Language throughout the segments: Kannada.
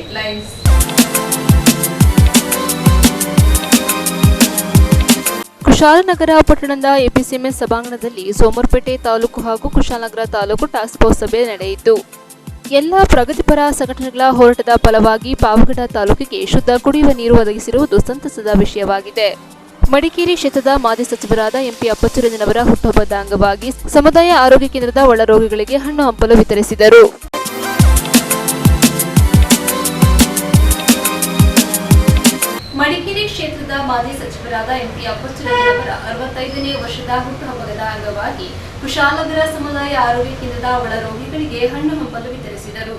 ಹೆಡ್ಲೈನ್ಸ್. ಕುಶಾಲನಗರ ಪಟ್ಟಣದ ಎಪಿಸಿಎಂಎಸ್ ಸಭಾಂಗಣದಲ್ಲಿ ಸೋಮವಾರಪೇಟೆ ತಾಲೂಕು ಹಾಗೂ ಕುಶಾಲನಗರ ತಾಲೂಕು ಟಾಸ್ಕ್ ಫೋರ್ಸ್ ಸಭೆ ನಡೆಯಿತು. ಎಲ್ಲ ಪ್ರಗತಿಪರ ಸಂಘಟನೆಗಳ ಹೋರಾಟದ ಫಲವಾಗಿ ಪಾವಗಡ ತಾಲೂಕಿಗೆ ಶುದ್ಧ ಕುಡಿಯುವ ನೀರು ಒದಗಿಸಿರುವುದು ಸಂತಸದ ವಿಷಯವಾಗಿದೆ. ಮಡಿಕೇರಿ ಕ್ಷೇತ್ರದ ಮಾಜಿ ಸಚಿವರಾದ ಎಂಪಿ ಅಪ್ಪಚ್ಚುರಂಜನವರ ಹುಟ್ಟುಹಬ್ಬದ ಅಂಗವಾಗಿ ಸಮುದಾಯ ಆರೋಗ್ಯ ಕೇಂದ್ರದ ಒಳರೋಗಿಗಳಿಗೆ ಹಣ್ಣು ಹಂಪಲು ವಿತರಿಸಿದರು. ಮಡಿಕೇರಿ ಕ್ಷೇತ್ರದ ಮಾಜಿ ಸಚಿವರಾದ ಎಂಪಿ ಅಪ್ಪಚ್ಚುರಂಜನವರ 65ನೇ ವರ್ಷದ ಹುಟ್ಟುಹಬ್ಬದ ಅಂಗವಾಗಿ ಕುಶಾಲನಗರ ಸಮುದಾಯ ಆರೋಗ್ಯ ಕೇಂದ್ರದ ಒಳರೋಗಿಗಳಿಗೆ ಹಣ್ಣು ಹಂಪಲು ವಿತರಿಸಿದರು.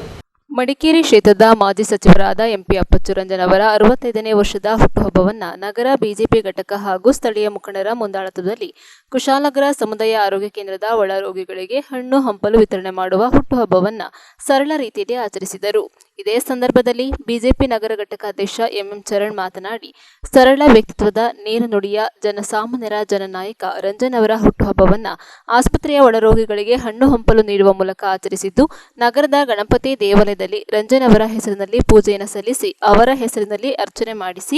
ಮಡಿಕೇರಿ ಕ್ಷೇತ್ರದ ಮಾಜಿ ಸಚಿವರಾದ ಎಂಪಿ ಅಪ್ಪಚ್ಚುರಂಜನವರ 65ನೇ ವರ್ಷದ ಹುಟ್ಟುಹಬ್ಬವನ್ನು ನಗರ ಬಿಜೆಪಿ ಘಟಕ ಹಾಗೂ ಸ್ಥಳೀಯ ಮುಖಂಡರ ಮುಂದಾಳತ್ವದಲ್ಲಿ ಕುಶಾಲನಗರ ಸಮುದಾಯ ಆರೋಗ್ಯ ಕೇಂದ್ರದ ಒಳರೋಗಿಗಳಿಗೆ ಹಣ್ಣು ಹಂಪಲು ವಿತರಣೆ ಮಾಡುವ ಹುಟ್ಟುಹಬ್ಬವನ್ನು ಸರಳ ರೀತಿಯಲ್ಲಿ ಆಚರಿಸಿದರು. ಇದೇ ಸಂದರ್ಭದಲ್ಲಿ ಬಿಜೆಪಿ ನಗರ ಘಟಕ ಅಧ್ಯಕ್ಷ ಎಂಎಂ ಚರಣ್ ಮಾತನಾಡಿ, ಸರಳ ವ್ಯಕ್ತಿತ್ವದ ನೇರ ನುಡಿಯ ಜನಸಾಮಾನ್ಯರ ಜನನಾಯಕ ರಂಜನ್ ಅವರ ಹುಟ್ಟುಹಬ್ಬವನ್ನು ಆಸ್ಪತ್ರೆಯ ಒಳರೋಗಿಗಳಿಗೆ ಹಣ್ಣು ಹಂಪಲು ನೀಡುವ ಮೂಲಕ ಆಚರಿಸಿದ್ದು, ನಗರದ ಗಣಪತಿ ದೇವಾಲಯದಲ್ಲಿ ರಂಜನ್ ಅವರ ಹೆಸರಿನಲ್ಲಿ ಪೂಜೆಯನ್ನು ಸಲ್ಲಿಸಿ ಅವರ ಹೆಸರಿನಲ್ಲಿ ಅರ್ಚನೆ ಮಾಡಿಸಿ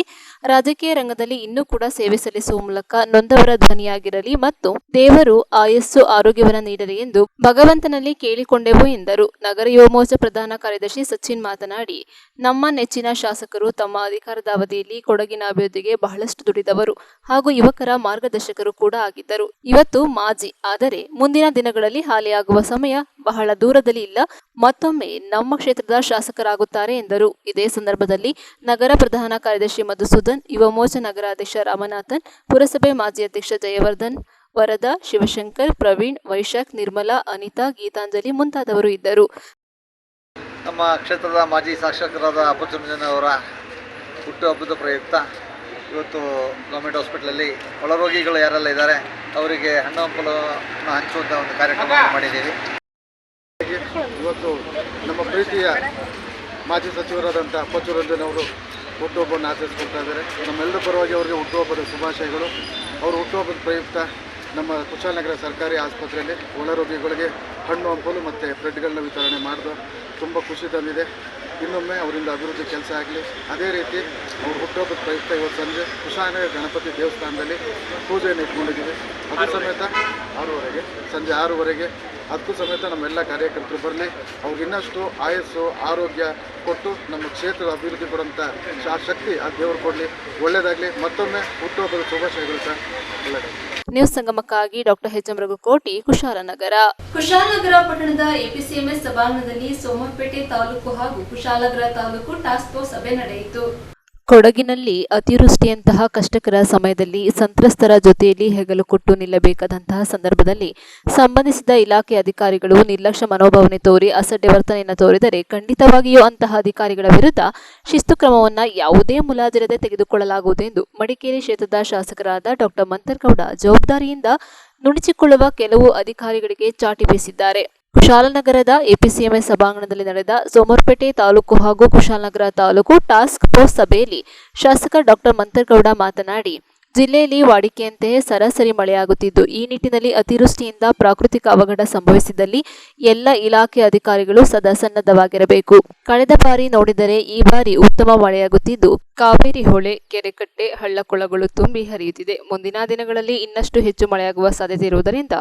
ರಾಜಕೀಯ ರಂಗದಲ್ಲಿ ಇನ್ನೂ ಕೂಡ ಸೇವೆ ಸಲ್ಲಿಸುವ ಮೂಲಕ ನೊಂದವರ ಧ್ವನಿಯಾಗಿರಲಿ ಮತ್ತು ದೇವರು ಆಯಸ್ಸು ಆರೋಗ್ಯವನ್ನು ನೀಡಲಿ ಎಂದು ಭಗವಂತನಲ್ಲಿ ಕೇಳಿಕೊಂಡೆವು ಎಂದರು. ನಗರ ಯುವ ಮೋರ್ಚಾ ಪ್ರಧಾನ ಕಾರ್ಯದರ್ಶಿ ಸಚಿನ್ ಮಾತನಾಡಿ, ನಮ್ಮ ನೆಚ್ಚಿನ ಶಾಸಕರು ತಮ್ಮ ಅಧಿಕಾರದ ಅವಧಿಯಲ್ಲಿ ಕೊಡಗಿನ ಅಭಿವೃದ್ಧಿಗೆ ಬಹಳಷ್ಟು ದುಡಿದವರು ಹಾಗೂ ಯುವಕರ ಮಾರ್ಗದರ್ಶಕರು ಕೂಡ ಆಗಿದ್ದರು. ಇವತ್ತು ಮಾಜಿ, ಆದರೆ ಮುಂದಿನ ದಿನಗಳಲ್ಲಿ ಹಾಲಿಯಾಗುವ ಸಮಯ ಬಹಳ ದೂರದಲ್ಲಿ ಇಲ್ಲ, ಮತ್ತೊಮ್ಮೆ ನಮ್ಮ ಕ್ಷೇತ್ರದ ಶಾಸಕರಾಗುತ್ತಾರೆ ಎಂದರು. ಇದೇ ಸಂದರ್ಭದಲ್ಲಿ ನಗರ ಪ್ರಧಾನ ಕಾರ್ಯದರ್ಶಿ ಮಧುಸೂದನ್, ಯುವ ಮೋರ್ಚಾ ನಗರಾಧ್ಯಕ್ಷ ರಾಮನಾಥನ್, ಪುರಸಭೆ ಮಾಜಿ ಅಧ್ಯಕ್ಷ ಜಯವರ್ಧನ್, ವರದಾ, ಶಿವಶಂಕರ್, ಪ್ರವೀಣ್, ವೈಶಾಖ್, ನಿರ್ಮಲಾ, ಅನಿತಾ, ಗೀತಾಂಜಲಿ ಮುಂತಾದವರು ಇದ್ದರು. ನಮ್ಮ ಕ್ಷೇತ್ರದ ಮಾಜಿ ಶಾಸಕರಾದ ಅಪ್ಪಚ್ಚುರಂಜನ್ ಅವರ ಹುಟ್ಟುಹಬ್ಬದ ಪ್ರಯುಕ್ತ ಇವತ್ತು ಗೌರ್ಮೆಂಟ್ ಹಾಸ್ಪಿಟಲಲ್ಲಿ ಒಳರೋಗಿಗಳು ಯಾರೆಲ್ಲ ಇದ್ದಾರೆ ಅವರಿಗೆ ಹಣ್ಣು ಹಂಪಲನ್ನು ಹಂಚುವಂಥ ಒಂದು ಕಾರ್ಯಕ್ರಮ ಮಾಡಿದ್ದೀವಿ. ಇವತ್ತು ನಮ್ಮ ಪ್ರೀತಿಯ ಮಾಜಿ ಸಚಿವರಾದಂಥ ಅಪ್ಪಚ್ಚುರಂಜನ್ ಅವರು ಹುಟ್ಟುಹಬ್ಬವನ್ನು ಆಚರಿಸ್ಕೊಳ್ತಾ ಇದ್ದಾರೆ. ನಮ್ಮೆಲ್ಲರ ಪರವಾಗಿ ಅವರಿಗೆ ಹುಟ್ಟುಹಬ್ಬದ ಶುಭಾಶಯಗಳು. ಅವರು ಹುಟ್ಟುಹಬ್ಬದ ಪ್ರಯುಕ್ತ ನಮ್ಮ ಕುಶಾಲನಗರ ಸರ್ಕಾರಿ ಆಸ್ಪತ್ರೆಯಲ್ಲಿ ಒಳರೋಗಿಗಳಿಗೆ ಹಣ್ಣು ಹಂಪಲು ಮತ್ತು ಬ್ರೆಡ್ಗಳನ್ನ ವಿತರಣೆ ಮಾಡಿದ್ದು ತುಂಬ ಖುಷಿ ತಂದಿದೆ. ಇನ್ನೊಮ್ಮೆ ಅವರಿಂದ ಅಭಿವೃದ್ಧಿ ಕೆಲಸ ಆಗಲಿ. ಅದೇ ರೀತಿ ಅವ್ರ ಹುಟ್ಟುಹಬ್ಬದ ಪ್ರಯುಕ್ತ ಇವತ್ತು ಸಂಜೆ ಕುಶಾಲನಗರ ಗಣಪತಿ ದೇವಸ್ಥಾನದಲ್ಲಿ ಪೂಜೆಯನ್ನು ಇಟ್ಕೊಂಡಿದ್ದೀವಿ. ಅದು ಸಮೇತ 6ವರೆಗೆ, ಸಂಜೆ 6ವರೆಗೆ ಅದಕ್ಕೂ ಸಮೇತ ನಮ್ಮೆಲ್ಲ ಕಾರ್ಯಕರ್ತರು ಬರಲಿ, ಅವ್ರಿಗೆ ಇನ್ನಷ್ಟು ಆಯಸ್ಸು ಆರೋಗ್ಯ ಕೊಟ್ಟು ನಮ್ಮ ಕ್ಷೇತ್ರದ ಅಭಿವೃದ್ಧಿ ಕೊಡುವಂಥ ಶಕ್ತಿ ಆ ದೇವರು ಕೊಡಲಿ. ಒಳ್ಳೆಯದಾಗಲಿ. ಮತ್ತೊಮ್ಮೆ ಹುಟ್ಟುಹಬ್ಬದ ಶುಭಾಶಯಗಳು ಸರ್. ಒಳ್ಳೆಯದಾಗಲಿ. ನ್ಯೂಸ್ ಸಂಗಮಕ್ಕಾಗಿ ಡಾಕ್ಟರ್ ಎಚ್.ಎಂ. ರಘುಕೋಟಿ, ಕುಶಾಲನಗರ. ಕುಶಾಲನಗರ ಪಟ್ಟಣದ ಎಪಿಸಿಎಂಎಸ್ ಸಭಾಂಗಣದಲ್ಲಿ ಸೋಮವಾರಪೇಟೆ ತಾಲೂಕು ಹಾಗೂ ಕುಶಾಲನಗರ ತಾಲೂಕು ಟಾಸ್ಕ್ ಫೋರ್ಸ್ ಸಭೆ ನಡೆಯಿತು. ಕೊಡಗಿನಲ್ಲಿ ಅತಿವೃಷ್ಟಿಯಂತಹ ಕಷ್ಟಕರ ಸಮಯದಲ್ಲಿ ಸಂತ್ರಸ್ತರ ಜೊತೆಯಲ್ಲಿ ಹೆಗಲು ಕೊಟ್ಟು ನಿಲ್ಲಬೇಕಾದಂತಹ ಸಂದರ್ಭದಲ್ಲಿ ಸಂಬಂಧಿಸಿದ ಇಲಾಖೆ ಅಧಿಕಾರಿಗಳು ನಿರ್ಲಕ್ಷ್ಯ ಮನೋಭಾವನೆ ತೋರಿ ಅಸಡ್ಡೆ ವರ್ತನೆಯನ್ನು ತೋರಿದರೆ ಖಂಡಿತವಾಗಿಯೂ ಅಂತಹ ಅಧಿಕಾರಿಗಳ ವಿರುದ್ಧ ಶಿಸ್ತು ಕ್ರಮವನ್ನು ಯಾವುದೇ ಮುಲಾಜಿರದೆ ತೆಗೆದುಕೊಳ್ಳಲಾಗುವುದು ಎಂದು ಮಡಿಕೇರಿ ಕ್ಷೇತ್ರದ ಶಾಸಕರಾದ ಡಾಕ್ಟರ್ ಮಂತರ್ಗೌಡ ಜವಾಬ್ದಾರಿಯಿಂದ ನುಣುಚಿಕೊಳ್ಳುವ ಕೆಲವು ಅಧಿಕಾರಿಗಳಿಗೆ ಚಾಟಿ ಬೀಸಿದ್ದಾರೆ. ಕುಶಾಲನಗರದ ಎಪಿಸಿಎಂಎಸ್ ಸಭಾಂಗಣದಲ್ಲಿ ನಡೆದ ಸೋಮವಾರಪೇಟೆ ತಾಲೂಕು ಹಾಗೂ ಕುಶಾಲನಗರ ತಾಲೂಕು ಟಾಸ್ಕ್ ಫೋರ್ಸ್ ಸಭೆಯಲ್ಲಿ ಶಾಸಕ ಡಾಕ್ಟರ್ ಮಂತರ್ಗೌಡ ಮಾತನಾಡಿ, ಜಿಲ್ಲೆಯಲ್ಲಿ ವಾಡಿಕೆಯಂತೆಯೇ ಸರಾಸರಿ ಮಳೆಯಾಗುತ್ತಿದ್ದು, ಈ ನಿಟ್ಟಿನಲ್ಲಿ ಅತಿವೃಷ್ಟಿಯಿಂದ ಪ್ರಾಕೃತಿಕ ಅವಘಡ ಸಂಭವಿಸಿದಲ್ಲಿ ಎಲ್ಲ ಇಲಾಖೆ ಅಧಿಕಾರಿಗಳು ಸದಾ ಸನ್ನದ್ಧವಾಗಿರಬೇಕು. ಕಳೆದ ಬಾರಿ ನೋಡಿದರೆ ಈ ಬಾರಿ ಉತ್ತಮ ಮಳೆಯಾಗುತ್ತಿದ್ದು, ಕಾವೇರಿ ಹೊಳೆ, ಕೆರೆಕಟ್ಟೆ, ಹಳ್ಳಕೊಳ್ಳಗಳು ತುಂಬಿ ಹರಿಯುತ್ತಿದೆ. ಮುಂದಿನ ದಿನಗಳಲ್ಲಿ ಇನ್ನಷ್ಟು ಹೆಚ್ಚು ಮಳೆಯಾಗುವ ಸಾಧ್ಯತೆ ಇರುವುದರಿಂದ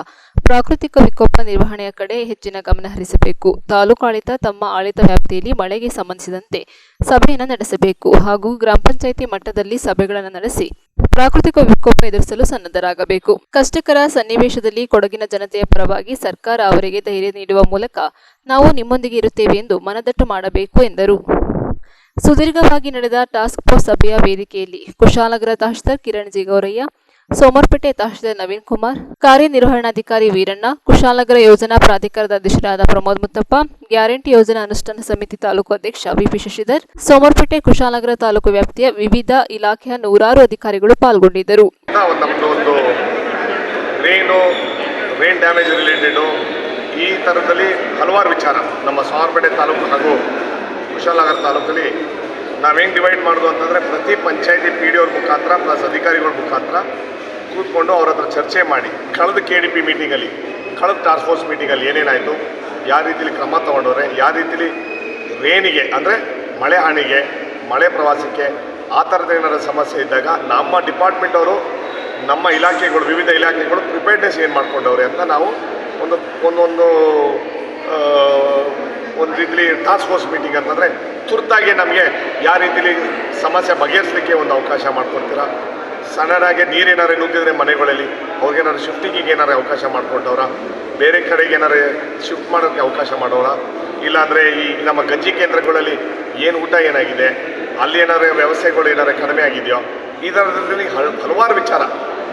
ಪ್ರಾಕೃತಿಕ ವಿಕೋಪ ನಿರ್ವಹಣೆಯ ಕಡೆ ಹೆಚ್ಚಿನ ಗಮನ ಹರಿಸಬೇಕು. ತಾಲೂಕು ಆಡಳಿತ ತಮ್ಮ ಆಡಳಿತ ವ್ಯಾಪ್ತಿಯಲ್ಲಿ ಮಳೆಗೆ ಸಂಬಂಧಿಸಿದಂತೆ ಸಭೆಯನ್ನು ನಡೆಸಬೇಕು ಹಾಗೂ ಗ್ರಾಮ ಪಂಚಾಯಿತಿ ಮಟ್ಟದಲ್ಲಿ ಸಭೆಗಳನ್ನು ನಡೆಸಿ ಪ್ರಾಕೃತಿಕ ವಿಕೋಪ ಎದುರಿಸಲು ಸನ್ನದ್ಧರಾಗಬೇಕು. ಕಷ್ಟಕರ ಸನ್ನಿವೇಶದಲ್ಲಿ ಕೊಡಗಿನ ಜನತೆಯ ಪರವಾಗಿ ಸರ್ಕಾರ ಅವರಿಗೆ ಧೈರ್ಯ ನೀಡುವ ಮೂಲಕ ನಾವು ನಿಮ್ಮೊಂದಿಗೆ ಇರುತ್ತೇವೆ ಎಂದು ಮನದಟ್ಟು ಮಾಡಬೇಕು ಎಂದರು. ಸುದೀರ್ಘವಾಗಿ ನಡೆದ ಟಾಸ್ಕ್ ಫೋರ್ಸ್ ಸಭೆಯ ವೇದಿಕೆಯಲ್ಲಿ ಕುಶಾಲನಗರ ತಹಶೀಲ್ದಾರ್ ಕಿರಣ್ ಜಿ ಗೌರಯ್ಯ, ಸೋಮವಾರಪೇಟೆ ತಹಶೀಲ್ದಾರ್ ನವೀನ್ ಕುಮಾರ್, ಕಾರ್ಯನಿರ್ವಹಣಾಧಿಕಾರಿ ವೀರಣ್ಣ, ಕುಶಾಲನಗರ ಯೋಜನಾ ಪ್ರಾಧಿಕಾರದ ಅಧ್ಯಕ್ಷರಾದ ಪ್ರಮೋದ್ ಮುತ್ತಪ್ಪ, ಗ್ಯಾರಂಟಿ ಯೋಜನಾ ಅನುಷ್ಠಾನ ಸಮಿತಿ ತಾಲೂಕು ಅಧ್ಯಕ್ಷ ವಿಪಿ ಶಶಿಧರ್, ಸೋಮವಾರಪೇಟೆ ಕುಶಾಲನಗರ ತಾಲೂಕು ವ್ಯಾಪ್ತಿಯ ವಿವಿಧ ಇಲಾಖೆಯ 100 ಅಧಿಕಾರಿಗಳು ಪಾಲ್ಗೊಂಡಿದ್ದರು. ರೈನ್ ಡ್ಯಾಮೇಜ್ ರಿಲೇಟೆಡ್ ಈ ಥರದಲ್ಲಿ ಹಲವಾರು ವಿಚಾರ ನಮ್ಮ ಸೋಮವಾರಪೇಟೆ ತಾಲೂಕು ಹಾಗೂ ಕುಶಾಲನಗರ ತಾಲೂಕಲ್ಲಿ ನಾವು ಹೆಂಗೆ ಡಿವೈಡ್ ಮಾಡೋದು ಅಂತಂದರೆ, ಪ್ರತಿ ಪಂಚಾಯತಿ PD ಅವ್ರ ಮುಖಾಂತರ ಪ್ಲಸ್ ಅಧಿಕಾರಿಗಳ ಮುಖಾಂತರ ಕೂತ್ಕೊಂಡು ಅವ್ರ ಹತ್ರ ಚರ್ಚೆ ಮಾಡಿ ಕಳೆದ KDP ಮೀಟಿಂಗಲ್ಲಿ, ಕಳೆದ ಟಾಸ್ಕ್ ಫೋರ್ಸ್ ಮೀಟಿಂಗಲ್ಲಿ ಏನೇನಾಯಿತು, ಯಾವ ರೀತಿಲಿ ಕ್ರಮ ತೊಗೊಂಡವ್ರೆ, ಯಾವ ರೀತಿಲಿ ರೇನಿಗೆ ಅಂದರೆ ಮಳೆ ಹಾನಿಗೆ, ಮಳೆ ಪ್ರವಾಸಕ್ಕೆ ಆ ಥರದ ಏನಾದರೂ ಸಮಸ್ಯೆ ಇದ್ದಾಗ ನಮ್ಮ ಡಿಪಾರ್ಟ್ಮೆಂಟ್ ಅವರು, ನಮ್ಮ ಇಲಾಖೆಗಳು, ವಿವಿಧ ಇಲಾಖೆಗಳು ಪ್ರಿಪೇರ್ಡ್ನೆಸ್ ಏನು ಮಾಡ್ಕೊಂಡವ್ರೆ ಅಂತ ನಾವು ಒಂದು ರೀತಿಲಿ ಟಾಸ್ಕ್ ಫೋರ್ಸ್ ಮೀಟಿಂಗ್ ಅಂತಂದರೆ ತುರ್ತಾಗಿ ನಮಗೆ ಯಾವ ರೀತಿಲಿ ಸಮಸ್ಯೆ ಬಗೆಹರಿಸಲಿಕ್ಕೆ ಒಂದು ಅವಕಾಶ ಮಾಡಿಕೊಡ್ತೀರಾ. ಸಡನ್ನಾಗಿ ನೀರೇನಾರು ನುಗ್ಗಿದ್ರೆ ಮನೆಗಳಲ್ಲಿ ಅವ್ರಿಗೇನಾದ್ರು ಶಿಫ್ಟಿಂಗಿಗೆ ಏನಾರು ಅವಕಾಶ ಮಾಡಿಕೊಟ್ಟವ್ರ, ಬೇರೆ ಕಡೆಗೆ ಏನಾರು ಶಿಫ್ಟ್ ಮಾಡೋಕ್ಕೆ ಅವಕಾಶ ಮಾಡೋರ, ಇಲ್ಲಾಂದರೆ ಈ ನಮ್ಮ ಗಂಜಿ ಕೇಂದ್ರಗಳಲ್ಲಿ ಏನು ಊಟ ಏನಾಗಿದೆ, ಅಲ್ಲಿ ಏನಾರು ವ್ಯವಸ್ಥೆಗಳು ಏನಾರು ಕಡಿಮೆ ಆಗಿದೆಯೋ, ಈ ಥರದಲ್ಲಿ ಹಲವಾರು ವಿಚಾರ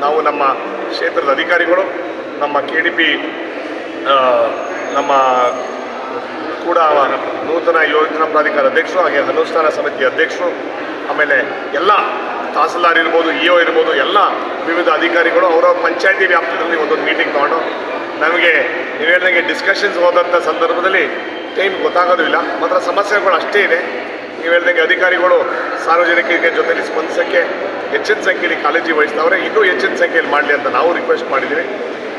ನಾವು ನಮ್ಮ ಕ್ಷೇತ್ರದ ಅಧಿಕಾರಿಗಳು, ನಮ್ಮ KDP ನಮ್ಮ ಕೂಡ ನೂತನ ಯೋಜನಾ ಪ್ರಾಧಿಕಾರ ಅಧ್ಯಕ್ಷರು, ಹಾಗೆ ಅನುಷ್ಠಾನ ಸಮಿತಿ ಅಧ್ಯಕ್ಷರು, ಆಮೇಲೆ ಎಲ್ಲ ತಹಸೀಲ್ದಾರ್ ಇರ್ಬೋದು, EO ಇರ್ಬೋದು, ಎಲ್ಲ ವಿವಿಧ ಅಧಿಕಾರಿಗಳು ಅವರ ಪಂಚಾಯತಿ ವ್ಯಾಪ್ತಿಯಲ್ಲಿ ಒಂದೊಂದು ಮೀಟಿಂಗ್ ತೊಗೊಂಡು ನಮಗೆ ನೀವು ಹೇಳಿದಂಗೆ ಡಿಸ್ಕಷನ್ಸ್ ಹೋದಂಥ ಸಂದರ್ಭದಲ್ಲಿ ಟೈಮ್ ಗೊತ್ತಾಗೋದು ಇಲ್ಲ. ಮಾತ್ರ ಸಮಸ್ಯೆಗಳು ಅಷ್ಟೇ ಇದೆ. ನೀವು ಹೇಳಿದಂಗೆ ಅಧಿಕಾರಿಗಳು ಸಾರ್ವಜನಿಕರಿಗೆ ಜೊತೆಲಿ ಸ್ಪಂದಿಸೋಕ್ಕೆ ಹೆಚ್ಚಿನ ಸಂಖ್ಯೆಯಲ್ಲಿ ಕಾಳಜಿ ವಹಿಸ್ತವ್ರೆ. ಇನ್ನೂ ಹೆಚ್ಚಿನ ಸಂಖ್ಯೆಯಲ್ಲಿ ಮಾಡಲಿ ಅಂತ ನಾವು ರಿಕ್ವೆಸ್ಟ್ ಮಾಡಿದ್ದೀವಿ.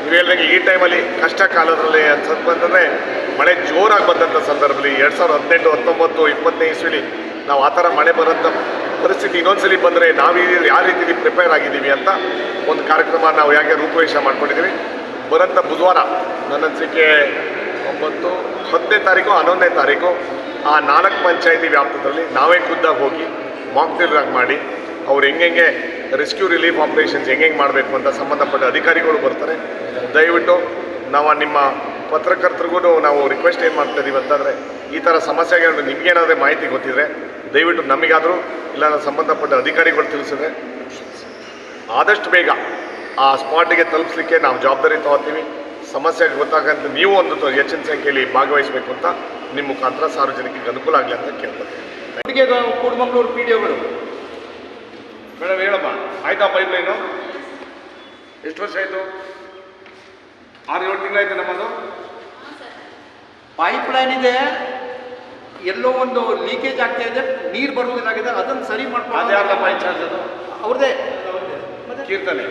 ನೀವು ಹೇಳಿದಂಗೆ ಈ ಟೈಮಲ್ಲಿ ಕಷ್ಟ ಕಾಲದಲ್ಲಿ ಅಂತಂದರೆ ಮಳೆ ಜೋರಾಗಿ ಬಂದಂಥ ಸಂದರ್ಭದಲ್ಲಿ 2018, 19, 20ನೇ ಇಸ್ವಿಲಿ ನಾವು ಆ ಥರ ಮಳೆ ಬರೋಂಥ ಪರಿಸ್ಥಿತಿ ಇನ್ನೊಂದ್ಸಲಿ ಬಂದರೆ ನಾವು ಯಾವ ರೀತಿಯಲ್ಲಿ ಪ್ರಿಪೇರ್ ಆಗಿದ್ದೀವಿ ಅಂತ ಒಂದು ಕಾರ್ಯಕ್ರಮ ನಾವು ಯಾಕೆ ರೂಪುರೇಷೆ ಮಾಡ್ಕೊಂಡಿದ್ದೀವಿ. ಬರೋಂಥ ಬುಧವಾರ ನನ್ನ ಅನಿಸಿಕೆ 9, 10ನೇ ತಾರೀಕು, 11ನೇ ತಾರೀಕು ಆ 4 ಪಂಚಾಯತಿ ವ್ಯಾಪ್ತಿಯಲ್ಲಿ ನಾವೇ ಖುದ್ದಾಗಿ ಹೋಗಿ ಮಾಕ್ ಡ್ರಿಲ್ ಮಾಡಿ ಅವ್ರು ಹೆಂಗೆ ರೆಸ್ಕ್ಯೂ ರಿಲೀಫ್ ಆಪರೇಷನ್ಸ್ ಹೆಂಗೆ ಮಾಡಬೇಕು ಅಂತ ಸಂಬಂಧಪಟ್ಟ ಅಧಿಕಾರಿಗಳು ಬರ್ತಾರೆ. ದಯವಿಟ್ಟು ನಾವು ನಿಮ್ಮ ಪತ್ರಕರ್ತರಿಗೂ ನಾವು ರಿಕ್ವೆಸ್ಟ್ ಏನು ಮಾಡ್ತಾ ಇದ್ದೀವಿ ಅಂತಂದರೆ, ಈ ಥರ ಸಮಸ್ಯೆಗಳು ನಿಮಗೇನಾದರೂ ಮಾಹಿತಿ ಗೊತ್ತಿದ್ರೆ ದಯವಿಟ್ಟು ನಮಗಾದರೂ ಇಲ್ಲ ಸಂಬಂಧಪಟ್ಟ ಅಧಿಕಾರಿಗಳು ತಿಳಿಸಿದ್ರೆ ಆದಷ್ಟು ಬೇಗ ಆ ಸ್ಪಾಟಿಗೆ ತಲುಪಿಸಲಿಕ್ಕೆ ನಾವು ಜವಾಬ್ದಾರಿ ತಗೋತೀವಿ. ಸಮಸ್ಯೆಗೆ ಗೊತ್ತಾಗಂತ ನೀವು ಒಂದು ಹೆಚ್ಚಿನ ಸಂಖ್ಯೆಯಲ್ಲಿ ಭಾಗವಹಿಸಬೇಕು ಅಂತ ನಿಮ್ಮ ಮುಖಾಂತರ ಸಾರ್ವಜನಿಕರಿಗೆ ಅನುಕೂಲ ಆಗಲಿ ಅಂತ ಕೇಳ್ಕೊಳ್ತೀವಿ. ಕೂಡಮಂಗ್ಳೂರು PDOಗಳು ಮೇಡಮ್ ಹೇಳಮ್ಮ, ಆಯ್ತಾ ಪೈಪ್ಲೈನು? ಎಷ್ಟು ವರ್ಷ ಆಯಿತು? 6-7 ತಿಂಗಳಾಯ್ತು ನಮ್ಮದು. ಪೈಪ್ ಲೈನ್ ಇದೆ, ಎಲ್ಲೋ ಒಂದು ಲೀಕೇಜ್ ಆಗ್ತಾ ಇದೆ, ನೀರು ಬರುವುದಿಲ್ಲಾಗಿದೆ, ಅದನ್ನು ಸರಿ ಮಾಡ್ಕೊಂಡು ಅದ್ಯಾರ ಪೈಪ್ ಚಾರ್ಜ್ ಅದು? ಅವ್ರದ್ದೇ ಕೀರ್ತನೆ.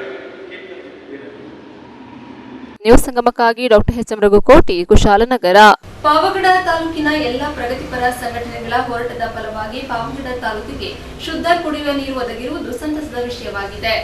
ನ್ಯೂಸ್ ಸಂಗಮಕ್ಕಾಗಿ ಡಾಕ್ಟರ್ HM ರಘುಕೋಟಿ, ಕುಶಾಲನಗರ. ಪಾವಗಡ ತಾಲೂಕಿನ ಎಲ್ಲ ಪ್ರಗತಿಪರ ಸಂಘಟನೆಗಳ ಹೋರಾಟದ ಫಲವಾಗಿ ಪಾವಗಡ ತಾಲೂಕಿಗೆ ಶುದ್ಧ ಕುಡಿಯುವ ನೀರು ಒದಗಿರುವುದು ಸಂತಸದ ವಿಷಯವಾಗಿದೆ.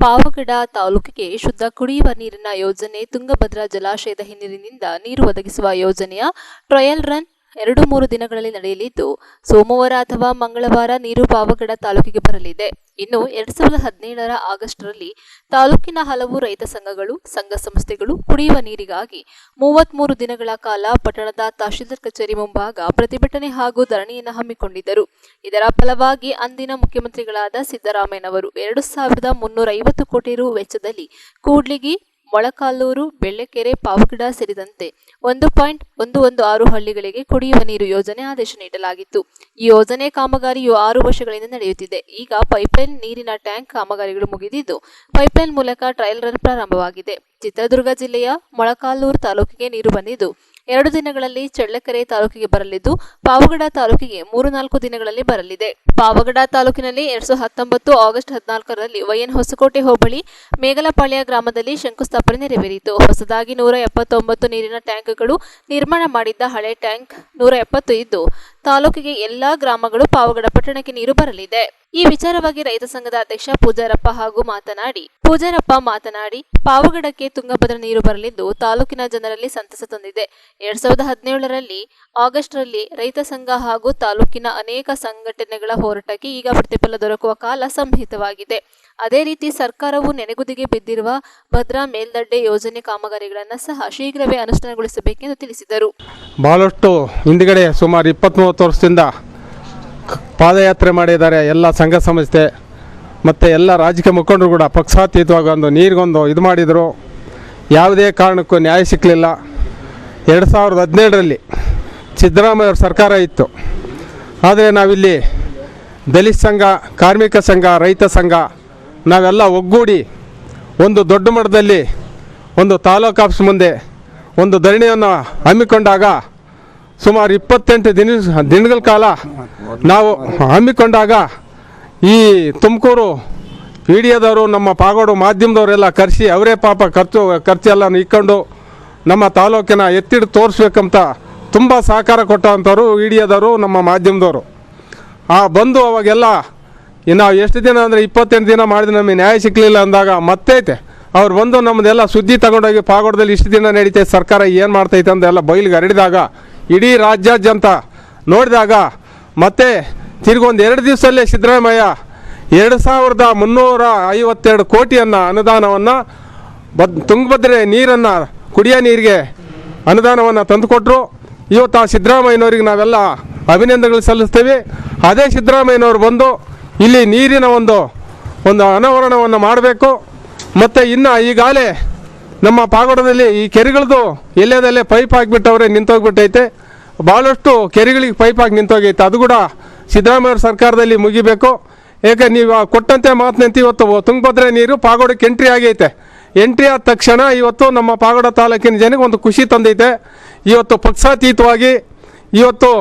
ಪಾವಗಡ ತಾಲೂಕಿಗೆ ಶುದ್ಧ ಕುಡಿಯುವ ನೀರಿನ ಯೋಜನೆ ತುಂಗಭದ್ರಾ ಜಲಾಶಯದ ಹಿನ್ನೀರಿನಿಂದ ನೀರು ಒದಗಿಸುವ ಯೋಜನೆಯ ಟ್ರಯಲ್ ರನ್ 2-3 ದಿನಗಳಲ್ಲಿ ನಡೆಯಲಿದ್ದು, ಸೋಮವಾರ ಅಥವಾ ಮಂಗಳವಾರ ನೀರು ಪಾವಗಡ ತಾಲೂಕಿಗೆ ಬರಲಿದೆ. ಇನ್ನು 2017ರ ಆಗಸ್ಟ್ರಲ್ಲಿ ತಾಲೂಕಿನ ಹಲವು ರೈತ ಸಂಘಗಳು, ಸಂಘ ಸಂಸ್ಥೆಗಳು ಕುಡಿಯುವ ನೀರಿಗಾಗಿ 33 ದಿನಗಳ ಕಾಲ ಪಟ್ಟಣದ ತಹಶೀಲ್ದಾರ್ ಕಚೇರಿ ಮುಂಭಾಗ ಪ್ರತಿಭಟನೆ ಹಾಗೂ ಧರಣಿಯನ್ನು ಹಮ್ಮಿಕೊಂಡಿದ್ದರು. ಇದರ ಫಲವಾಗಿ ಅಂದಿನ ಮುಖ್ಯಮಂತ್ರಿಗಳಾದ ಸಿದ್ದರಾಮಯ್ಯನವರು 2350 ಕೋಟಿ ರು ವೆಚ್ಚದಲ್ಲಿ ಕೂಡ್ಲಿಗಿ, ಮೊಳಕಾಲ್ಮೂರು, ಬೆಳ್ಳೆಕೆರೆ, ಪಾವಗಡ ಸೇರಿದಂತೆ 1.116 ಹಳ್ಳಿಗಳಿಗೆ ಕುಡಿಯುವ ನೀರು ಯೋಜನೆ ಆದೇಶ ನೀಡಲಾಗಿತ್ತು. ಈ ಯೋಜನೆ ಕಾಮಗಾರಿಯು 6 ವರ್ಷಗಳಿಂದ ನಡೆಯುತ್ತಿದೆ. ಈಗ ಪೈಪ್ಲೈನ್ ನೀರಿನ ಟ್ಯಾಂಕ್ ಕಾಮಗಾರಿಗಳು ಮುಗಿದಿದ್ದು, ಪೈಪ್ಲೈನ್ ಮೂಲಕ ಟ್ರಯಲ್ ರನ್ ಪ್ರಾರಂಭವಾಗಿದೆ. ಚಿತ್ರದುರ್ಗ ಜಿಲ್ಲೆಯ ಮೊಳಕಾಲ್ಮೂರು ತಾಲೂಕಿಗೆ ನೀರು ಬಂದಿದ್ದು 2 ದಿನಗಳಲ್ಲಿ ಚಳ್ಳಕೆರೆ ತಾಲೂಕಿಗೆ ಬರಲಿದ್ದು, ಪಾವಗಡ ತಾಲೂಕಿಗೆ 3-4 ದಿನಗಳಲ್ಲಿ ಬರಲಿದೆ. ಪಾವಗಡ ತಾಲೂಕಿನಲ್ಲಿ 2019 ಆಗಸ್ಟ್ 14ರಲ್ಲಿ YN ಹೊಸಕೋಟೆ ಹೋಬಳಿ ಮೇಗಲಪಾಳ್ಯ ಗ್ರಾಮದಲ್ಲಿ ಶಂಕುಸ್ಥಾಪನೆ ನೆರವೇರಿತು. ಹೊಸದಾಗಿ 179 ನೀರಿನ ಟ್ಯಾಂಕ್ಗಳು ನಿರ್ಮಾಣ ಮಾಡಿದ್ದ ಹಳೆ ಟ್ಯಾಂಕ್ 170 ಇದ್ದು, ತಾಲೂಕಿಗೆ ಎಲ್ಲಾ ಗ್ರಾಮಗಳು ಪಾವಗಡ ಪಟ್ಟಣಕ್ಕೆ ನೀರು ಬರಲಿದೆ. ಈ ವಿಚಾರವಾಗಿ ರೈತ ಸಂಘದ ಅಧ್ಯಕ್ಷ ಪೂಜಾರಪ್ಪ ಮಾತನಾಡಿ ಪಾವಗಡಕ್ಕೆ ತುಂಗಭದ್ರಾ ನೀರು ಬರಲಿದ್ದು ತಾಲೂಕಿನ ಜನರಲ್ಲಿ ಸಂತಸ ತಂದಿದೆ. 2017ರಲ್ಲಿ ಆಗಸ್ಟ್ರಲ್ಲಿ ರೈತ ಸಂಘ ಹಾಗೂ ತಾಲೂಕಿನ ಅನೇಕ ಸಂಘಟನೆಗಳ ಹೋರಾಟಕ್ಕೆ ಈಗ ಪ್ರತಿಫಲ ದೊರಕುವ ಕಾಲ ಸಂಹಿತವಾಗಿದೆ. ಅದೇ ರೀತಿ ಸರ್ಕಾರವು ನೆನೆಗುದಿಗೆ ಬಿದ್ದಿರುವ ಭದ್ರಾ ಮೇಲ್ದಂಡೆ ಯೋಜನೆ ಕಾಮಗಾರಿಗಳನ್ನು ಸಹ ಶೀಘ್ರವೇ ಅನುಷ್ಠಾನಗೊಳಿಸಬೇಕೆಂದು ತಿಳಿಸಿದರು. ಬಹಳಷ್ಟು ಹಿಂದ್ಗಡೆ ಸುಮಾರು 20-30 ವರ್ಷದಿಂದ ಪಾದಯಾತ್ರೆ ಮಾಡಿದ್ದಾರೆ ಎಲ್ಲ ಸಂಘ ಸಂಸ್ಥೆ ಮತ್ತು ಎಲ್ಲ ರಾಜಕೀಯ ಮುಖಂಡರು ಕೂಡ ಪಕ್ಷಾತೀತವಾಗಿ ಒಂದು ನೀರಿಗೊಂದು ಇದು ಮಾಡಿದರು. ಯಾವುದೇ ಕಾರಣಕ್ಕೂ ನ್ಯಾಯ ಸಿಕ್ಕಲಿಲ್ಲ. 2017ರಲ್ಲಿ ಸಿದ್ದರಾಮಯ್ಯ ಅವ್ರ ಸರ್ಕಾರ ಇತ್ತು. ಆದರೆ ನಾವಿಲ್ಲಿ ದಲಿತ ಸಂಘ, ಕಾರ್ಮಿಕ ಸಂಘ, ರೈತ ಸಂಘ ನಾವೆಲ್ಲ ಒಗ್ಗೂಡಿ ಒಂದು ದೊಡ್ಡ ಮಟ್ಟದಲ್ಲಿ ಒಂದು ತಾಲೂಕು ಆಫೀಸ್ ಮುಂದೆ ಒಂದು ಧರಣಿಯನ್ನು ಹಮ್ಮಿಕೊಂಡಾಗ ಸುಮಾರು 28 ದಿನಗಳ ಕಾಲ ನಾವು ಹಮ್ಮಿಕೊಂಡಾಗ ಈ ತುಮಕೂರು ಮೀಡಿಯಾದವರು, ನಮ್ಮ ಪಾಗೋಡು ಮಾಧ್ಯಮದವರೆಲ್ಲ ಕರೆಸಿ ಅವರೇ ಪಾಪ ಖರ್ಚೆಲ್ಲ ಇಕ್ಕೊಂಡು ನಮ್ಮ ತಾಲೂಕಿನ ಎತ್ತಿಟ್ಟು ತೋರಿಸ್ಬೇಕಂತ ತುಂಬ ಸಹಕಾರ ಕೊಟ್ಟಂಥವ್ರು ಮೀಡಿಯಾದವರು, ನಮ್ಮ ಮಾಧ್ಯಮದವರು. ಬಂದು ಅವಾಗೆಲ್ಲ ನಾವು ಎಷ್ಟು ದಿನ ಅಂದರೆ 28 ದಿನ ಮಾಡಿದ್ರೆ ನಮಗೆ ನ್ಯಾಯ ಸಿಕ್ಕಲಿಲ್ಲ ಅಂದಾಗ ಮತ್ತೈತೆ ಅವ್ರು ಬಂದು ನಮ್ಮದೆಲ್ಲ ಸುದ್ದಿ ತಗೊಂಡೋಗಿ ಪಾಗೋಡದಲ್ಲಿ ಇಷ್ಟು ದಿನ ನಡೀತೈತೆ, ಸರ್ಕಾರ ಏನು ಮಾಡ್ತೈತೆ ಅಂತ ಎಲ್ಲ ಬಯಲಿಗೆ ಹರಡಿದಾಗ ಇಡೀ ರಾಜ್ಯಾದ್ಯಂತ ನೋಡಿದಾಗ ಮತ್ತೆ ತಿರ್ಗೊಂದು 2 ದಿವಸದಲ್ಲೇ ಸಿದ್ದರಾಮಯ್ಯ 2352 ಕೋಟಿಯನ್ನು ಅನುದಾನವನ್ನು ತುಂಗಭದ್ರೆ ನೀರನ್ನು ಕುಡಿಯೋ ನೀರಿಗೆ ಅನುದಾನವನ್ನು ತಂದುಕೊಟ್ರು. ಇವತ್ತು ಆ ಸಿದ್ದರಾಮಯ್ಯನವ್ರಿಗೆ ನಾವೆಲ್ಲ ಅಭಿನಂದನೆಗಳು ಸಲ್ಲಿಸ್ತೇವೆ. ಅದೇ ಸಿದ್ದರಾಮಯ್ಯನವರು ಬಂದು ಇಲ್ಲಿ ನೀರಿನ ಒಂದು ಅನಾವರಣವನ್ನು ಮಾಡಬೇಕು. ಮತ್ತು ಇನ್ನು ಈಗಾಗಲೇ ನಮ್ಮ ಪಾಗೋಡದಲ್ಲಿ ಈ ಕೆರೆಗಳದ್ದು ಎಲ್ಲದಲ್ಲೇ ಪೈಪ್ ಹಾಕಿಬಿಟ್ಟವ್ರೆ, ನಿಂತೋಗ್ಬಿಟ್ಟೈತೆ. ಭಾಳಷ್ಟು ಕೆರೆಗಳಿಗೆ ಪೈಪ್ ಹಾಕಿ ನಿಂತೋಗೈತೆ. ಅದು ಕೂಡ ಸಿದ್ದರಾಮಯ್ಯ ಸರ್ಕಾರದಲ್ಲಿ ಮುಗಿಬೇಕು. ಏಕೆ ನೀವು ಕೊಟ್ಟಂತೆ ಮಾತಿನಂತೆ ಇವತ್ತು ತುಂಗಭದ್ರೆ ನೀರು ಪಾಗೋಡಕ್ಕೆ ಎಂಟ್ರಿ ಆಗೈತೆ. ಎಂಟ್ರಿ ಆದ ತಕ್ಷಣ ಇವತ್ತು ನಮ್ಮ ಪಾಗೋಡ ತಾಲೂಕಿನ ಜನಕ್ಕೆ ಒಂದು ಖುಷಿ ತಂದೈತೆ. ಇವತ್ತು ಪಕ್ಷಾತೀತವಾಗಿ ಇವತ್ತು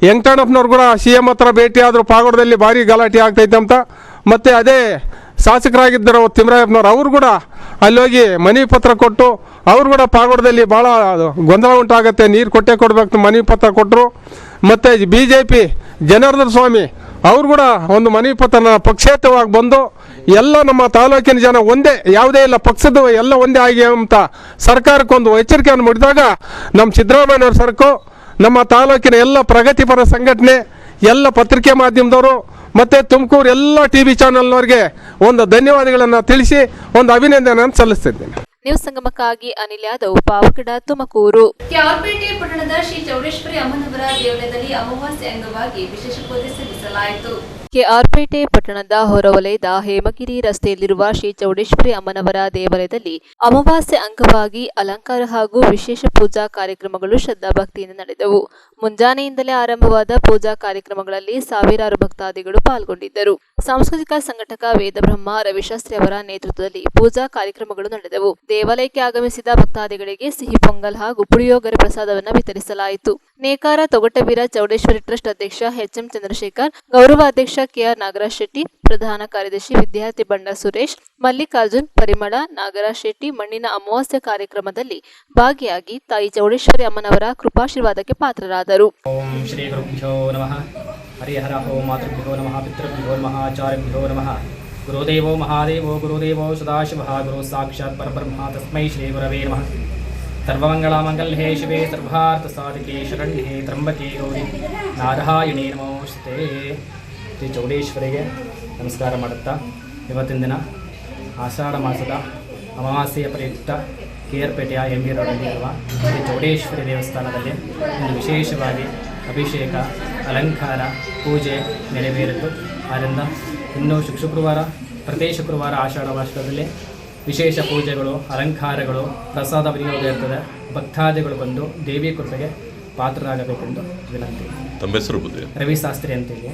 ವೆಂಕಟಣ್ಣಪ್ಪನವ್ರು ಕೂಡ CM ಹತ್ರ ಭೇಟಿ ಆದರೂ ಪಾಗೋಡದಲ್ಲಿ ಭಾರಿ ಗಲಾಟೆ ಆಗ್ತೈತೆ ಅಂತ. ಮತ್ತು ಅದೇ ಶಾಸಕರಾಗಿದ್ದರು ತಿಮ್ಮರಾಯಪ್ಪನವ್ರು, ಅವರು ಕೂಡ ಅಲ್ಲಿ ಹೋಗಿ ಮನವಿ ಪತ್ರ ಕೊಟ್ಟು ಅವರು ಕೂಡ ಪಾಗೋಡದಲ್ಲಿ ಭಾಳ ಗೊಂದಲ ಉಂಟಾಗುತ್ತೆ, ನೀರು ಕೊಡಬೇಕು ಮನವಿ ಪತ್ರ ಕೊಟ್ಟರು. ಮತ್ತು BJP ಜನಾರ್ದನ ಸ್ವಾಮಿ ಅವರು ಕೂಡ ಒಂದು ಮನವಿ ಪತ್ರನ ಪಕ್ಷೇತರವಾಗಿ ಬಂದು ಎಲ್ಲ ನಮ್ಮ ತಾಲೂಕಿನ ಜನ ಒಂದೇ, ಯಾವುದೇ ಇಲ್ಲ ಪಕ್ಷದ ಎಲ್ಲ ಒಂದೇ ಆಗಿ ಅಂತ ಸರ್ಕಾರಕ್ಕೊಂದು ಎಚ್ಚರಿಕೆಯನ್ನು ಮಾಡಿದಾಗ ನಮ್ಮ ಸಿದ್ದರಾಮಯ್ಯನವ್ರ ಸರ್ಕು, ನಮ್ಮ ತಾಲೂಕಿನ ಎಲ್ಲ ಪ್ರಗತಿಪರ ಸಂಘಟನೆ, ಎಲ್ಲ ಪತ್ರಿಕೆ ಮಾಧ್ಯಮದವರು ಮತ್ತು ತುಮಕೂರು ಎಲ್ಲ TV ಚಾನಲ್ನವ್ರಿಗೆ ಒಂದು ಧನ್ಯವಾದಗಳನ್ನು ತಿಳಿಸಿ ಒಂದು ಅಭಿನಂದನೆಯನ್ನು ಸಲ್ಲಿಸ್ತಿದ್ದೇನೆ. ನ್ಯೂಸ್ ಸಂಗಮಕ್ಕಾಗಿ ಅನಿಲ್ ಯಾದವ್, ಪಾವಗಡ, ತುಮಕೂರು. ಕೆಆರ್ಪೇಟೆ ಪಟ್ಟಣದ ಶ್ರೀ ಚೌಡೇಶ್ವರಿ ಅಮ್ಮನವರ ದೇವಾಲಯದಲ್ಲಿ ಅಮಾವಾಸ್ಯೆ ಅಂಗವಾಗಿ ವಿಶೇಷ ಪೂಜೆ ಸಲ್ಲಿಸಲಾಯಿತು. ಕೆಆರ್ಪೇಟೆ ಪಟ್ಟಣದ ಹೊರವಲಯದ ಹೇಮಗಿರಿ ರಸ್ತೆಯಲ್ಲಿರುವ ಶ್ರೀ ಚೌಡೇಶ್ವರಿ ಅಮ್ಮನವರ ದೇವಾಲಯದಲ್ಲಿ ಅಮಾವಾಸ್ಯೆ ಅಂಗವಾಗಿ ಅಲಂಕಾರ ಹಾಗೂ ವಿಶೇಷ ಪೂಜಾ ಕಾರ್ಯಕ್ರಮಗಳು ಶ್ರದ್ಧಾಭಕ್ತಿಯಿಂದ ನಡೆದವು. ಮುಂಜಾನೆಯಿಂದಲೇ ಆರಂಭವಾದ ಪೂಜಾ ಕಾರ್ಯಕ್ರಮಗಳಲ್ಲಿ ಸಾವಿರಾರು ಭಕ್ತಾದಿಗಳು ಪಾಲ್ಗೊಂಡಿದ್ದರು. ಸಾಂಸ್ಕೃತಿಕ ಸಂಘಟಕ ವೇದಬ್ರಹ್ಮ ರವಿಶಾಸ್ತ್ರಿ ಅವರ ನೇತೃತ್ವದಲ್ಲಿ ಪೂಜಾ ಕಾರ್ಯಕ್ರಮಗಳು ನಡೆದವು. ದೇವಾಲಯಕ್ಕೆ ಆಗಮಿಸಿದ ಭಕ್ತಾದಿಗಳಿಗೆ ಸಿಹಿ ಪೊಂಗಲ್ ಹಾಗೂ ಪುಳಿಯೋಗರೆ ಪ್ರಸಾದವನ್ನು ವಿತರಿಸಲಾಯಿತು. ನೇಕಾರ ತೊಗಟವೀರ ಚೌಡೇಶ್ವರಿ ಟ್ರಸ್ಟ್ ಅಧ್ಯಕ್ಷ HM ಚಂದ್ರಶೇಖರ್, ಗೌರವ ಅಧ್ಯಕ್ಷ KR ನಾಗರಾಜ್ ಶೆಟ್ಟಿ, ಪ್ರಧಾನ ಕಾರ್ಯದರ್ಶಿ ವಿದ್ಯಾರ್ಥಿ ಬಂಡ ಸುರೇಶ್, ಮಲ್ಲಿಕಾರ್ಜುನ್, ಪರಿಮಳ, ನಾಗರಾಜ್ ಶೆಟ್ಟಿ ಮಣ್ಣಿನ ಅಮಾವಾಸ್ಯೆ ಕಾರ್ಯಕ್ರಮದಲ್ಲಿ ಭಾಗಿಯಾಗಿ ತಾಯಿ ಚೌಡೇಶ್ವರಿ ಅಮ್ಮನವರ ಕೃಪಾಶೀರ್ವಾದಕ್ಕೆ ಪಾತ್ರರಾದರು. ಓಂ ಶ್ರೀ ಗುರುಭ್ಯೋ ನಮಃ. ಹರಿಹರ ಓಂ ಮಾತೃಭ್ಯೋ ನಮಃ. ಪಿತೃಭ್ಯೋ ನಮಃ. ಆಚಾರ್ಯಭ್ಯೋ ನಮಃ. ಗುರುದೇವೋ ಮಹಾದೇವೋ ಗುರುದೇವೋ ಸದಾಶಿವಃ ಗುರು ಸಾಕ್ಷಾತ್ ಪರಬ್ರಹ್ಮ ತಸ್ಮೈ ಶ್ರೀ ಗುರವೇ ನಮಃ. ಸರ್ವಮಂಗಳಮಾಂಗಲ್ಯೆ ಶಿವೆ ಸರ್ವಾರ್ಥ ಸಾಧಿಕೆ ಶರಣ್ಯೆ ತ್ರ್ಯಂಬಕೆ ಗೌರಿ ನಾರಾಯಣಿ ನಮೋಸ್ತೇ. ಶ್ರೀ ಚೌಡೇಶ್ವರಿಗೆ ನಮಸ್ಕಾರ ಮಾಡುತ್ತಾ ಇವತ್ತಿನ ದಿನ ಆಷಾಢ ಮಾಸದ ಅಮಾವಾಸ್ಯೆಯ ಪ್ರಯುಕ್ತ KR-ಪೇಟೆಯ MB ರೋಡಲ್ಲಿರುವ ಶ್ರೀ ಚೌಡೇಶ್ವರಿ ದೇವಸ್ಥಾನದಲ್ಲಿ ಒಂದು ವಿಶೇಷವಾಗಿ ಅಭಿಷೇಕ, ಅಲಂಕಾರ, ಪೂಜೆ ನೆರವೇರಿತು. ಆದ್ದರಿಂದ ಇನ್ನು ಶುಕ್ರವಾರ, ಪ್ರತಿ ಶುಕ್ರವಾರ ಆಷಾಢ ಮಾಸದಲ್ಲಿ ವಿಶೇಷ ಪೂಜೆಗಳು, ಅಲಂಕಾರಗಳು, ಪ್ರಸಾದ ವಿನಿಯೋಗ ಇರ್ತದೆ. ಭಕ್ತಾದಿಗಳು ಬಂದು ದೇವಿ ಕೃಪೆಗೆ ಪಾತ್ರರಾಗಬೇಕೆಂದು ವಿನಂತಿ. ತಮ್ಮ ಹೆಸರು ರವಿಶಾಸ್ತ್ರಿ ಅಂತೇಳಿ.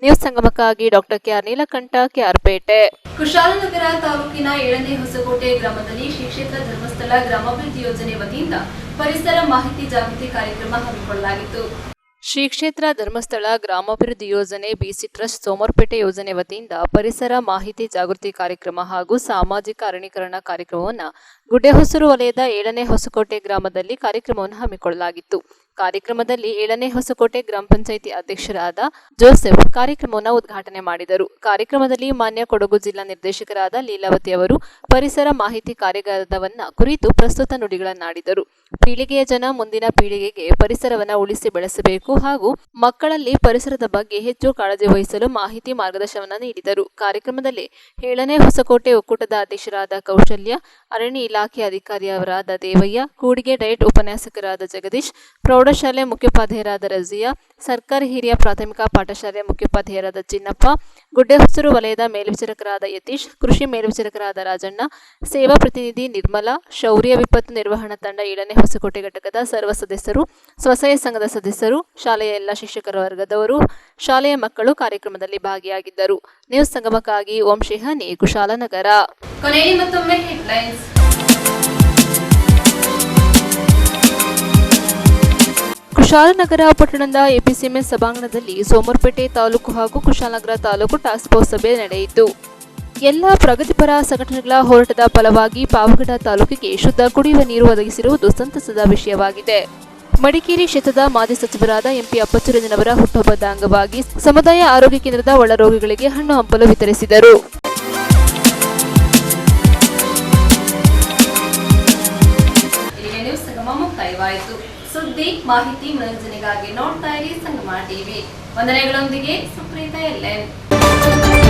ನ್ಯೂಸ್ ಸಂಗಮಕ್ಕಾಗಿ ಡಾಕ್ಟರ್ KR ನೀಲಕಂಠ, ಕೆಆರ್ಪೇಟೆ. ಕುಶಾಲನಗರ ತಾಲೂಕಿನ 7ನೇ ಹೊಸಕೋಟೆ ಗ್ರಾಮದಲ್ಲಿ ಶ್ರೀ ಕ್ಷೇತ್ರ ಧರ್ಮಸ್ಥಳ ಗ್ರಾಮಾಭಿವೃದ್ಧಿ ಯೋಜನೆ ವತಿಯಿಂದ ಪರಿಸರ ಮಾಹಿತಿ ಜಾಗೃತಿ ಕಾರ್ಯಕ್ರಮ ಹಮ್ಮಿಕೊಳ್ಳಲಾಗಿತ್ತು. ಶ್ರೀ ಕ್ಷೇತ್ರ ಧರ್ಮಸ್ಥಳ ಗ್ರಾಮಾಭಿವೃದ್ಧಿ ಯೋಜನೆ BC ಟ್ರಸ್ಟ್ ಸೋಮರ್ಪೇಟೆ ಯೋಜನೆ ವತಿಯಿಂದ ಪರಿಸರ ಮಾಹಿತಿ ಜಾಗೃತಿ ಕಾರ್ಯಕ್ರಮ ಹಾಗೂ ಸಾಮಾಜಿಕ ಅರಣ್ಯೀಕರಣ ಕಾರ್ಯಕ್ರಮವನ್ನು ಗುಡ್ಡೆಹೊಸೂರು ವಲಯದ 7ನೇ ಹೊಸಕೋಟೆ ಗ್ರಾಮದಲ್ಲಿ ಕಾರ್ಯಕ್ರಮವನ್ನು ಹಮ್ಮಿಕೊಳ್ಳಲಾಗಿತ್ತು. ಕಾರ್ಯಕ್ರಮದಲ್ಲಿ 7ನೇ ಹೊಸಕೋಟೆ ಗ್ರಾಮ ಪಂಚಾಯಿತಿ ಅಧ್ಯಕ್ಷರಾದ ಜೋಸೆಫ್ ಕಾರ್ಯಕ್ರಮವನ್ನು ಉದ್ಘಾಟನೆ ಮಾಡಿದರು. ಕಾರ್ಯಕ್ರಮದಲ್ಲಿ ಮಾನ್ಯ ಕೊಡಗು ಜಿಲ್ಲಾ ನಿರ್ದೇಶಕರಾದ ಲೀಲಾವತಿ ಅವರು ಪರಿಸರ ಮಾಹಿತಿ ಕಾರ್ಯಾಗಾರವನ್ನ ಕುರಿತು ಪ್ರಸ್ತುತ ನುಡಿಗಳನ್ನಾಡಿದರು. ಪೀಳಿಗೆಯ ಜನ ಮುಂದಿನ ಪೀಳಿಗೆಗೆ ಪರಿಸರವನ್ನು ಉಳಿಸಿ ಬೆಳೆಸಬೇಕು ಹಾಗೂ ಮಕ್ಕಳಲ್ಲಿ ಪರಿಸರದ ಬಗ್ಗೆ ಹೆಚ್ಚು ಕಾಳಜಿ ವಹಿಸಲು ಮಾಹಿತಿ ಮಾರ್ಗದರ್ಶನವನ್ನು ನೀಡಿದರು. ಕಾರ್ಯಕ್ರಮದಲ್ಲಿ 7ನೇ ಹೊಸಕೋಟೆ ಒಕ್ಕೂಟದ ಅಧ್ಯಕ್ಷರಾದ ಕೌಶಲ್ಯ, ಅರಣ್ಯ ಇಲಾಖೆ ಅಧಿಕಾರಿಯವರಾದ ದೇವಯ್ಯ, ಕೂಡಿಗೆ ಡಯಟ್ ಉಪನ್ಯಾಸಕರಾದ ಜಗದೀಶ್, ಪ್ರೌಢಶಾಲೆ ಮುಖ್ಯೋಪಾಧ್ಯಾಯರಾದ ರಜಿಯಾ, ಸರ್ಕಾರಿ ಹಿರಿಯ ಪ್ರಾಥಮಿಕ ಪಾಠಶಾಲೆ ಮುಖ್ಯೋಪಾಧ್ಯಾಯರಾದ ಚಿನ್ನಪ್ಪ, ಗುಡ್ಡೆಹೊಸೂರು ವಲಯದ ಮೇಲ್ವಿಚಾರಕರಾದ ಯತೀಶ್, ಕೃಷಿ ಮೇಲ್ವಿಚಾರಕರಾದ ರಾಜಣ್ಣ, ಸೇವಾ ಪ್ರತಿನಿಧಿ ನಿರ್ಮಲಾ, ಶೌರ್ಯ ವಿಪತ್ತು ನಿರ್ವಹಣಾ ತಂಡ 7ನೇ ಹೊಸಕೋಟೆ ಘಟಕದ ಸರ್ವ ಸದಸ್ಯರು, ಸ್ವಸಹಾಯ ಸಂಘದ ಸದಸ್ಯರು, ಶಾಲೆಯ ಎಲ್ಲ ಶಿಕ್ಷಕರ ವರ್ಗದವರು, ಶಾಲೆಯ ಮಕ್ಕಳು ಕಾರ್ಯಕ್ರಮದಲ್ಲಿ ಭಾಗಿಯಾಗಿದ್ದರು. ನ್ಯೂಸ್ ಸಂಗಮಕ್ಕಾಗಿ ಓಂ ಶಿಹಾನಿ, ಕುಶಾಲನಗರ. ಕೊನೆಯಲ್ಲಿ ಮತ್ತೊಮ್ಮೆ ಹೆಡ್ಲೈನ್ಸ್. ಕುಶಾಲನಗರ ಪಟ್ಟಣದ APCMS ಸಭಾಂಗಣದಲ್ಲಿ ಸೋಮರ್ಪೇಟೆ ತಾಲೂಕು ಹಾಗೂ ಕುಶಾಲನಗರ ತಾಲೂಕು ಟಾಸ್ಕ್ ಫೋರ್ಸ್ ಸಭೆ ನಡೆಯಿತು. ಎಲ್ಲ ಪ್ರಗತಿಪರ ಸಂಘಟನೆಗಳ ಹೋರಾಟದ ಫಲವಾಗಿ ಪಾವಗಡ ತಾಲೂಕಿಗೆ ಶುದ್ಧ ಕುಡಿಯುವ ನೀರು ಒದಗಿಸಿರುವುದು ಸಂತಸದ ವಿಷಯವಾಗಿದೆ. ಮಡಿಕೇರಿ ಕ್ಷೇತ್ರದ ಮಾಜಿ ಸಚಿವರಾದ ಎಂಪಿ ಅಪ್ಪಚ್ಚುರಂಜನವರ ಹುಟ್ಟುಹಬ್ಬದ ಅಂಗವಾಗಿ ಸಮುದಾಯ ಆರೋಗ್ಯ ಕೇಂದ್ರದ ಒಳರೋಗಿಗಳಿಗೆ ಹಣ್ಣು ಹಂಪಲು ವಿತರಿಸಿದರು. ಮುಕ್ತಾಯವಾಯಿತು. ಸುದ್ದಿ, ಮಾಹಿತಿ, ಮನೋರಂಜನೆಗಾಗಿ ನೋಡ್ತಾ ಇರಿ ಸಂಗಮ ಟಿವಿ. ವಂದನೆಗಳೊಂದಿಗೆ ಸುಪ್ರೀತಾ ಎಲ್ಎನ್.